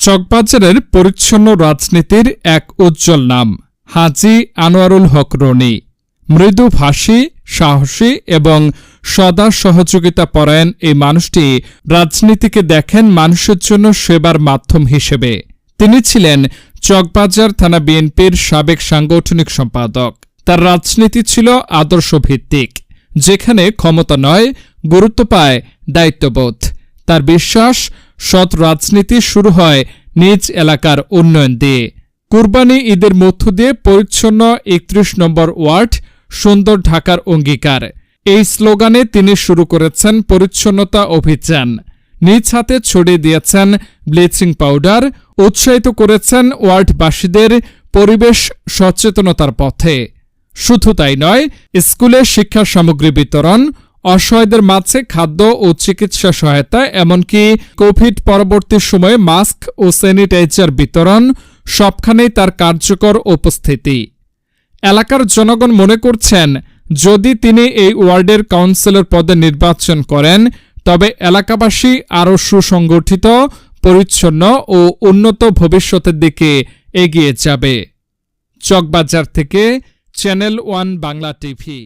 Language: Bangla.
চকবাজারের পরিচ্ছন্ন রাজনীতির এক উজ্জ্বল নাম হাজী আনোয়ারুল হক রনি। মৃদুভাষী, সাহসী এবং সদা সহযোগিতা পরায়ণ এই মানুষটি রাজনীতিকে দেখেন মানুষের জন্য সেবার মাধ্যম হিসেবে। তিনি ছিলেন চকবাজার থানা বিএনপির সাবেক সাংগঠনিক সম্পাদক। তার রাজনীতি ছিল আদর্শভিত্তিক, যেখানে ক্ষমতা নয়, গুরুত্ব পায় দায়িত্ববোধ। তার বিশ্বাস, সৎ রাজনীতি শুরু হয় নিজ এলাকার উন্নয়ন দিয়ে। কুরবানি ঈদের মধ্য দিয়ে পরিচ্ছন্ন ৩১ নম্বর ওয়ার্ড, সুন্দর ঢাকার অঙ্গীকার, এই স্লোগানে তিনি শুরু করেছেন পরিচ্ছন্নতা অভিযান। নিজ হাতে ছড়িয়ে দিয়েছেন ব্লিচিং পাউডার, উৎসাহিত করেছেন ওয়ার্ডবাসীদের পরিবেশ সচেতনতার পথে। শুধু তাই নয়, স্কুলে শিক্ষা সামগ্রী বিতরণ, অসহায়দের মাঝে খাদ্য ও চিকিৎসা সহায়তা, এমনকি কোভিড পরবর্তী সময়ে মাস্ক ও স্যানিটাইজার বিতরণ, সবখানেই তার কার্যকর উপস্থিতি। এলাকার জনগণ মনে করছেন, যদি তিনি এই ওয়ার্ডের কাউন্সিলর পদে নির্বাচন করেন, তবে এলাকাবাসী আরও সুসংগঠিত, পরিচ্ছন্ন ও উন্নত ভবিষ্যতের দিকে এগিয়ে যাবে। চকবাজার থেকে চ্যানেল ওয়ান বাংলা টিভি।